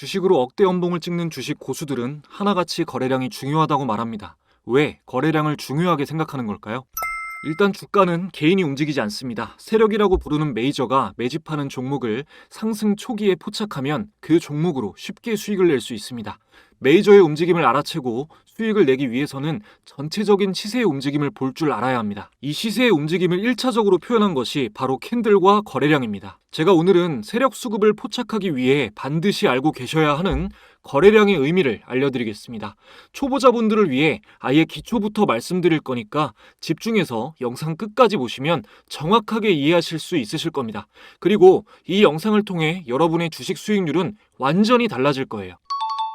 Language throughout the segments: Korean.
주식으로 억대 연봉을 찍는 주식 고수들은 하나같이 거래량이 중요하다고 말합니다. 왜 거래량을 중요하게 생각하는 걸까요? 일단 주가는 개인이 움직이지 않습니다. 세력이라고 부르는 메이저가 매집하는 종목을 상승 초기에 포착하면 그 종목으로 쉽게 수익을 낼 수 있습니다. 메이저의 움직임을 알아채고 수익을 내기 위해서는 전체적인 시세의 움직임을 볼 줄 알아야 합니다. 이 시세의 움직임을 1차적으로 표현한 것이 바로 캔들과 거래량입니다. 제가 오늘은 세력 수급을 포착하기 위해 반드시 알고 계셔야 하는 거래량의 의미를 알려드리겠습니다. 초보자분들을 위해 아예 기초부터 말씀드릴 거니까 집중해서 영상 끝까지 보시면 정확하게 이해하실 수 있으실 겁니다. 그리고 이 영상을 통해 여러분의 주식 수익률은 완전히 달라질 거예요.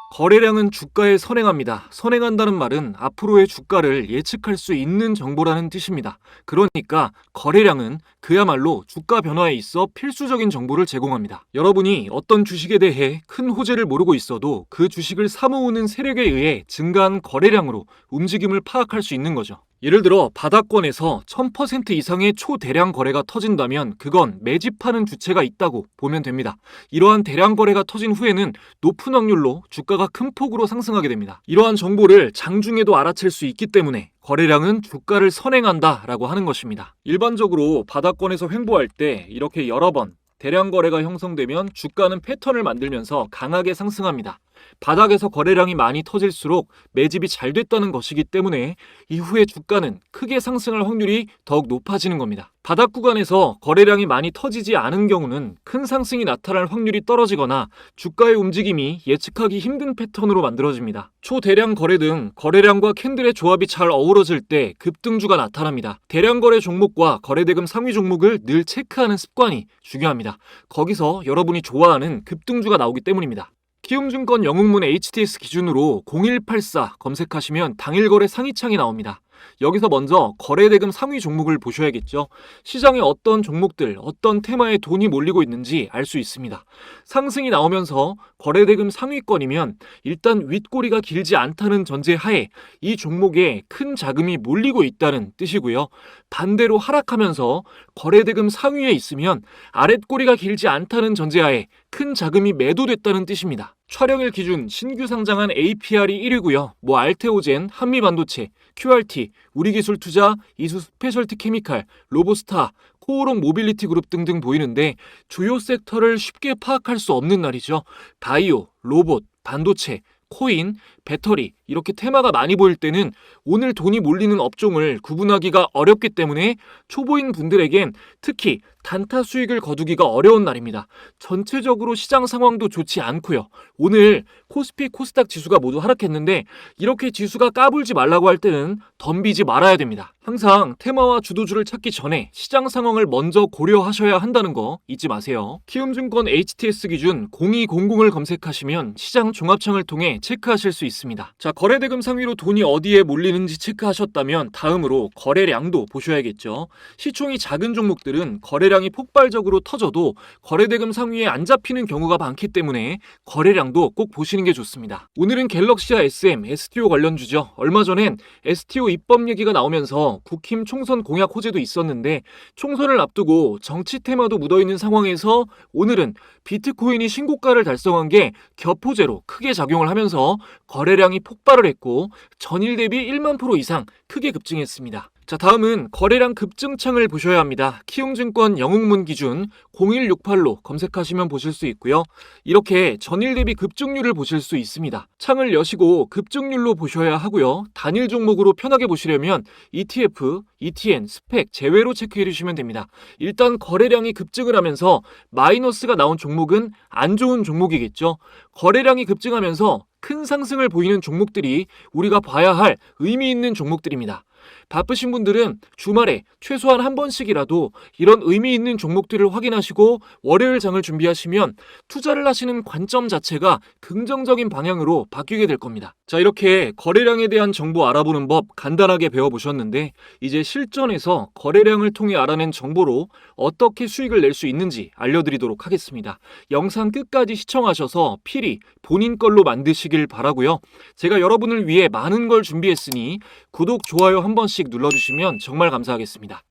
거래량은 주가에 선행합니다. 선행한다는 말은 앞으로의 주가를 예측할 수 있는 정보라는 뜻입니다. 그러니까 거래량은 그야말로 주가 변화에 있어 필수적인 정보를 제공합니다. 여러분이 어떤 주식에 대해 큰 호재를 모르고 있어도 그 주식을 사모으는 세력에 의해 증가한 거래량으로 움직임을 파악할 수 있는 거죠. 예를 들어 바닥권에서 1000% 이상의 초대량 거래가 터진다면 그건 매집하는 주체가 있다고 보면 됩니다. 이러한 대량 거래가 터진 후에는 높은 확률로 주가가 큰 폭으로 상승하게 됩니다. 이러한 정보를 장중에도 알아챌 수 있기 때문에 거래량은 주가를 선행한다라고 하는 것입니다. 일반적으로 바닥권에서 횡보할 때 이렇게 여러 번 대량 거래가 형성되면 주가는 패턴을 만들면서 강하게 상승합니다. 바닥에서 거래량이 많이 터질수록 매집이 잘 됐다는 것이기 때문에 이후에 주가는 크게 상승할 확률이 더욱 높아지는 겁니다. 바닥 구간에서 거래량이 많이 터지지 않은 경우는 큰 상승이 나타날 확률이 떨어지거나 주가의 움직임이 예측하기 힘든 패턴으로 만들어집니다. 초대량 거래 등 거래량과 캔들의 조합이 잘 어우러질 때 급등주가 나타납니다. 대량 거래 종목과 거래대금 상위 종목을 늘 체크하는 습관이 중요합니다. 거기서 여러분이 좋아하는 급등주가 나오기 때문입니다. 키움증권 영웅문 HTS 기준으로 0184 검색하시면 당일 거래 상위창이 나옵니다. 여기서 먼저 거래대금 상위 종목을 보셔야겠죠. 시장에 어떤 종목들, 어떤 테마에 돈이 몰리고 있는지 알 수 있습니다. 상승이 나오면서 거래대금 상위권이면 일단 윗꼬리가 길지 않다는 전제하에 이 종목에 큰 자금이 몰리고 있다는 뜻이고요. 반대로 하락하면서 거래대금 상위에 있으면 아랫꼬리가 길지 않다는 전제하에 큰 자금이 매도됐다는 뜻입니다. 촬영일 기준 신규 상장한 APR이 1위고요. 알테오젠, 한미반도체, QRT, 우리기술투자, 이수 스페셜티 케미칼, 로보스타, 코오롱 모빌리티 그룹 등등 보이는데 주요 섹터를 쉽게 파악할 수 없는 날이죠. 바이오, 로봇, 반도체, 코인, 배터리 이렇게 테마가 많이 보일 때는 오늘 돈이 몰리는 업종을 구분하기가 어렵기 때문에 초보인 분들에겐 특히 단타 수익을 거두기가 어려운 날입니다. 전체적으로 시장 상황도 좋지 않고요. 오늘 코스피, 코스닥 지수가 모두 하락했는데 이렇게 지수가 까불지 말라고 할 때는 덤비지 말아야 됩니다. 항상 테마와 주도주를 찾기 전에 시장 상황을 먼저 고려하셔야 한다는 거 잊지 마세요. 키움증권 HTS 기준 0200을 검색하시면 시장 종합창을 통해 체크하실 수 있습니다. 자, 거래대금 상위로 돈이 어디에 몰리는지 체크하셨다면 다음으로 거래량도 보셔야겠죠. 시총이 작은 종목들은 거래량이 폭발적으로 터져도 거래대금 상위에 안 잡히는 경우가 많기 때문에 거래량도 꼭 보시는 게 좋습니다. 오늘은 갤럭시와 SM, STO 관련주죠. 얼마 전엔 STO 입법 얘기가 나오면서 국힘 총선 공약 호재도 있었는데 총선을 앞두고 정치 테마도 묻어있는 상황에서 오늘은 비트코인이 신고가를 달성한 게 겹호재로 크게 작용을 하면서 거래량이 폭발을 했고 전일 대비 1만 프로 이상 크게 급증했습니다. 자, 다음은 거래량 급증창을 보셔야 합니다. 키움증권 영웅문 기준 0168로 검색하시면 보실 수 있고요. 이렇게 전일 대비 급증률을 보실 수 있습니다. 창을 여시고 급증률로 보셔야 하고요. 단일 종목으로 편하게 보시려면 ETF, ETN, 스펙 제외로 체크해 주시면 됩니다. 일단 거래량이 급증을 하면서 마이너스가 나온 종목은 안 좋은 종목이겠죠. 거래량이 급증하면서 큰 상승을 보이는 종목들이 우리가 봐야 할 의미 있는 종목들입니다. 바쁘신 분들은 주말에 최소한 한 번씩이라도 이런 의미 있는 종목들을 확인하시고 월요일 장을 준비하시면 투자를 하시는 관점 자체가 긍정적인 방향으로 바뀌게 될 겁니다. 자, 이렇게 거래량에 대한 정보 알아보는 법 간단하게 배워보셨는데 이제 실전에서 거래량을 통해 알아낸 정보로 어떻게 수익을 낼 수 있는지 알려드리도록 하겠습니다. 영상 끝까지 시청하셔서 필히 본인 걸로 만드시길 바라고요. 제가 여러분을 위해 많은 걸 준비했으니 구독, 좋아요 한 번씩 눌러주시면 정말 감사하겠습니다.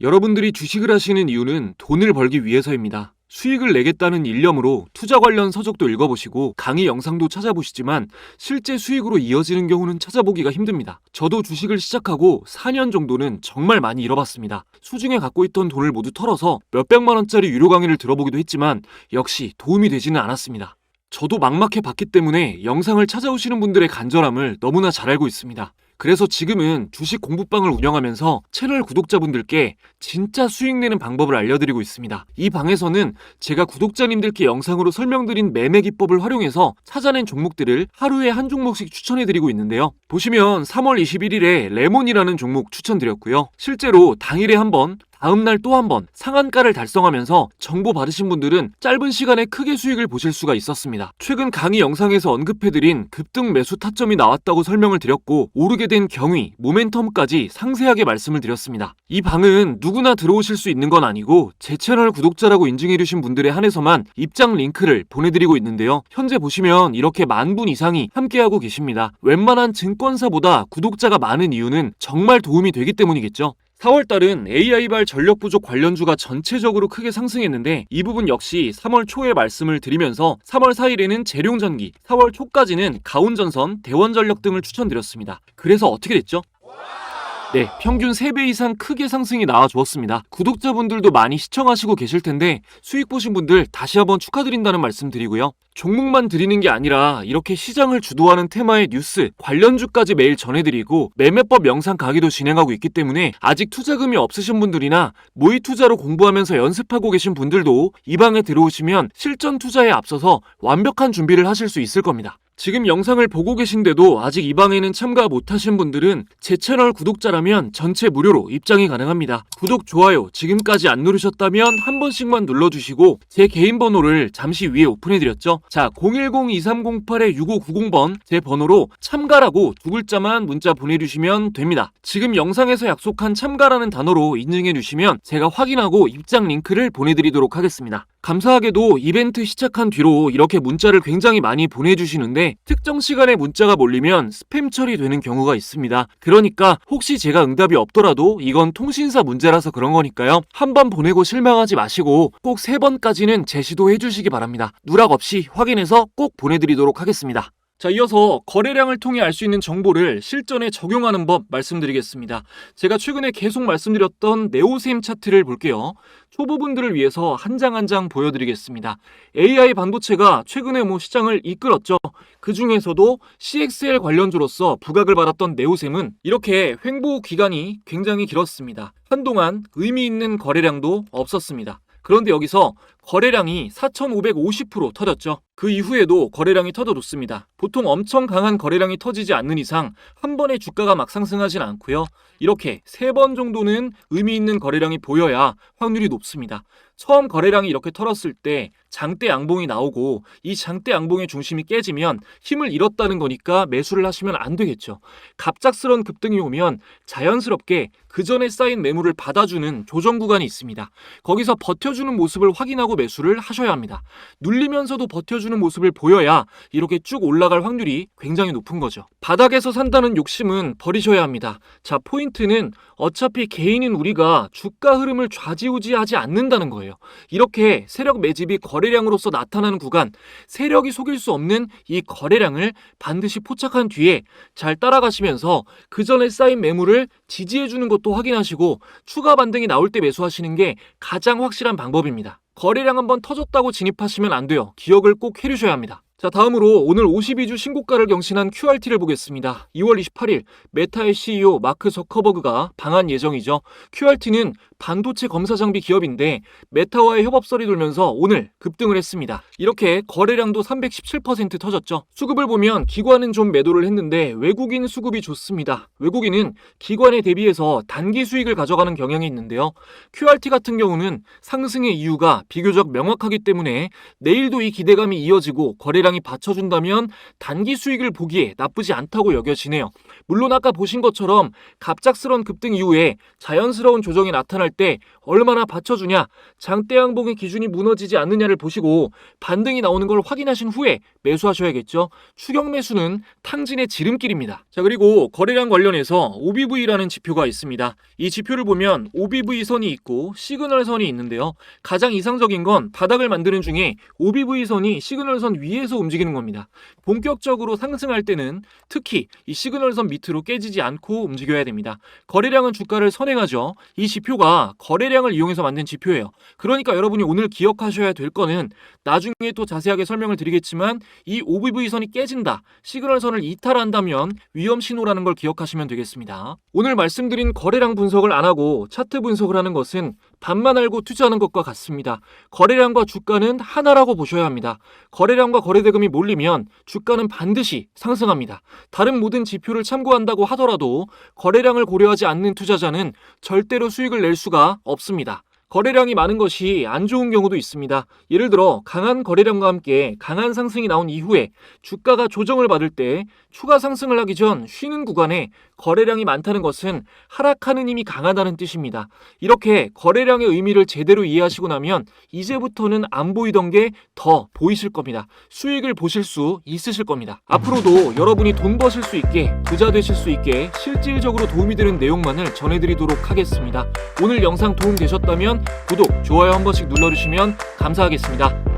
여러분들이 주식을 하시는 이유는 돈을 벌기 위해서입니다. 수익을 내겠다는 일념으로 투자 관련 서적도 읽어보시고 강의 영상도 찾아보시지만 실제 수익으로 이어지는 경우는 찾아보기가 힘듭니다. 저도 주식을 시작하고 4년 정도는 정말 많이 잃어봤습니다. 수중에 갖고 있던 돈을 모두 털어서 몇백만 원짜리 유료 강의를 들어보기도 했지만 역시 도움이 되지는 않았습니다. 저도 막막해 봤기 때문에 영상을 찾아오시는 분들의 간절함을 너무나 잘 알고 있습니다. 그래서 지금은 주식 공부방을 운영하면서 채널 구독자분들께 진짜 수익 내는 방법을 알려드리고 있습니다. 이 방에서는 제가 구독자님들께 영상으로 설명드린 매매 기법을 활용해서 찾아낸 종목들을 하루에 한 종목씩 추천해드리고 있는데요. 보시면 3월 21일에 레몬이라는 종목 추천드렸고요. 실제로 당일에 한 번, 다음날 또 한 번 상한가를 달성하면서 정보 받으신 분들은 짧은 시간에 크게 수익을 보실 수가 있었습니다. 최근 강의 영상에서 언급해드린 급등 매수 타점이 나왔다고 설명을 드렸고 오르게 된 경위, 모멘텀까지 상세하게 말씀을 드렸습니다. 이 방은 누구나 들어오실 수 있는 건 아니고 제 채널 구독자라고 인증해주신 분들에 한해서만 입장 링크를 보내드리고 있는데요. 현재 보시면 이렇게 10,000분 이상이 함께하고 계십니다. 웬만한 증권사보다 구독자가 많은 이유는 정말 도움이 되기 때문이겠죠. 4월달은 AI발 전력 부족 관련주가 전체적으로 크게 상승했는데 이 부분 역시 3월 초에 말씀을 드리면서 3월 4일에는 재룡전기, 4월 초까지는 가온전선, 대원전력 등을 추천드렸습니다. 그래서 어떻게 됐죠? 네, 평균 3배 이상 크게 상승이 나와주었습니다. 구독자분들도 많이 시청하시고 계실 텐데 수익 보신 분들 다시 한번 축하드린다는 말씀 드리고요. 종목만 드리는 게 아니라 이렇게 시장을 주도하는 테마의 뉴스, 관련주까지 매일 전해드리고 매매법 영상 강의도 진행하고 있기 때문에 아직 투자금이 없으신 분들이나 모의 투자로 공부하면서 연습하고 계신 분들도 이 방에 들어오시면 실전 투자에 앞서서 완벽한 준비를 하실 수 있을 겁니다. 지금 영상을 보고 계신데도 아직 이 방에는 참가 못하신 분들은 제 채널 구독자라면 전체 무료로 입장이 가능합니다. 구독, 좋아요 지금까지 안 누르셨다면 한 번씩만 눌러주시고 제 개인 번호를 잠시 위에 오픈해드렸죠. 자, 010-2308-6590번 제 번호로 참가라고 두 글자만 문자 보내주시면 됩니다. 지금 영상에서 약속한 참가라는 단어로 인증해주시면 제가 확인하고 입장 링크를 보내드리도록 하겠습니다. 감사하게도 이벤트 시작한 뒤로 이렇게 문자를 굉장히 많이 보내주시는데 특정 시간에 문자가 몰리면 스팸 처리되는 경우가 있습니다. 그러니까 혹시 제가 응답이 없더라도 이건 통신사 문제라서 그런 거니까요. 한 번 보내고 실망하지 마시고 꼭 3번까지는 재시도해 주시기 바랍니다. 누락 없이 확인해서 꼭 보내드리도록 하겠습니다. 자, 이어서 거래량을 통해 알 수 있는 정보를 실전에 적용하는 법 말씀드리겠습니다. 제가 최근에 계속 말씀드렸던 네오셈 차트를 볼게요. 초보분들을 위해서 한 장 한 장 보여드리겠습니다. AI 반도체가 최근에 시장을 이끌었죠. 그 중에서도 CXL 관련주로서 부각을 받았던 네오셈은 이렇게 횡보 기간이 굉장히 길었습니다. 한동안 의미 있는 거래량도 없었습니다. 그런데 여기서 거래량이 4,550% 터졌죠. 그 이후에도 거래량이 터져줬습니다. 보통 엄청 강한 거래량이 터지지 않는 이상 한 번에 주가가 막 상승하진 않고요. 이렇게 3번 정도는 의미 있는 거래량이 보여야 확률이 높습니다. 처음 거래량이 이렇게 털었을 때 장대 양봉이 나오고 이 장대 양봉의 중심이 깨지면 힘을 잃었다는 거니까 매수를 하시면 안 되겠죠. 갑작스런 급등이 오면 자연스럽게 그 전에 쌓인 매물을 받아주는 조정 구간이 있습니다. 거기서 버텨주는 모습을 확인하고 매수를 하셔야 합니다. 눌리면서도 버텨주는 모습을 보여야 이렇게 쭉 올라갈 확률이 굉장히 높은 거죠. 바닥에서 산다는 욕심은 버리셔야 합니다. 자, 포인트는 어차피 개인인 우리가 주가 흐름을 좌지우지하지 않는다는 거예요. 이렇게 세력 매집이 거래량으로서 나타나는 구간, 세력이 속일 수 없는 이 거래량을 반드시 포착한 뒤에 잘 따라가시면서 그 전에 쌓인 매물을 지지해주는 것도 확인하시고 추가 반등이 나올 때 매수하시는 게 가장 확실한 방법입니다. 거래량 한번 터졌다고 진입하시면 안 돼요. 기억을 꼭 해주셔야 합니다. 자, 다음으로 오늘 52주 신고가를 경신한 QRT를 보겠습니다. 2월 28일 메타의 CEO 마크 저커버그가 방한 예정이죠. QRT는 반도체 검사 장비 기업인데 메타와의 협업설이 돌면서 오늘 급등을 했습니다. 이렇게 거래량도 317% 터졌죠. 수급을 보면 기관은 좀 매도를 했는데 외국인 수급이 좋습니다. 외국인은 기관에 대비해서 단기 수익을 가져가는 경향이 있는데요. QRT 같은 경우는 상승의 이유가 비교적 명확하기 때문에 내일도 이 기대감이 이어지고 거래량이 받쳐준다면 단기 수익을 보기에 나쁘지 않다고 여겨지네요. 물론 아까 보신 것처럼 갑작스런 급등 이후에 자연스러운 조정이 나타날 상승할 때 얼마나 받쳐주냐, 장대양봉의 기준이 무너지지 않느냐를 보시고 반등이 나오는 걸 확인하신 후에 매수하셔야겠죠. 추격 매수는 탕진의 지름길입니다. 자, 그리고 거래량 관련해서 OBV라는 지표가 있습니다. 이 지표를 보면 OBV 선이 있고 시그널 선이 있는데요. 가장 이상적인 건 바닥을 만드는 중에 OBV 선이 시그널 선 위에서 움직이는 겁니다. 본격적으로 상승할 때는 특히 이 시그널 선 밑으로 깨지지 않고 움직여야 됩니다. 거래량은 주가를 선행하죠. 이 지표가 거래량을 이용해서 만든 지표예요. 그러니까 여러분이 오늘 기억하셔야 될 거는, 나중에 또 자세하게 설명을 드리겠지만 이 OBV 선이 깨진다, 시그널 선을 이탈한다면 위험 신호라는 걸 기억하시면 되겠습니다. 오늘 말씀드린 거래량 분석을 안 하고 차트 분석을 하는 것은 반만 알고 투자하는 것과 같습니다. 거래량과 주가는 하나라고 보셔야 합니다. 거래량과 거래대금이 몰리면 주가는 반드시 상승합니다. 다른 모든 지표를 참고한다고 하더라도 거래량을 고려하지 않는 투자자는 절대로 수익을 낼 수가 없습니다. 거래량이 많은 것이 안 좋은 경우도 있습니다. 예를 들어 강한 거래량과 함께 강한 상승이 나온 이후에 주가가 조정을 받을 때 추가 상승을 하기 전 쉬는 구간에 거래량이 많다는 것은 하락하는 힘이 강하다는 뜻입니다. 이렇게 거래량의 의미를 제대로 이해하시고 나면 이제부터는 안 보이던 게 더 보이실 겁니다. 수익을 보실 수 있으실 겁니다. 앞으로도 여러분이 돈 버실 수 있게, 부자 되실 수 있게 실질적으로 도움이 되는 내용만을 전해드리도록 하겠습니다. 오늘 영상 도움 되셨다면 구독, 좋아요 한 번씩 눌러주시면 감사하겠습니다.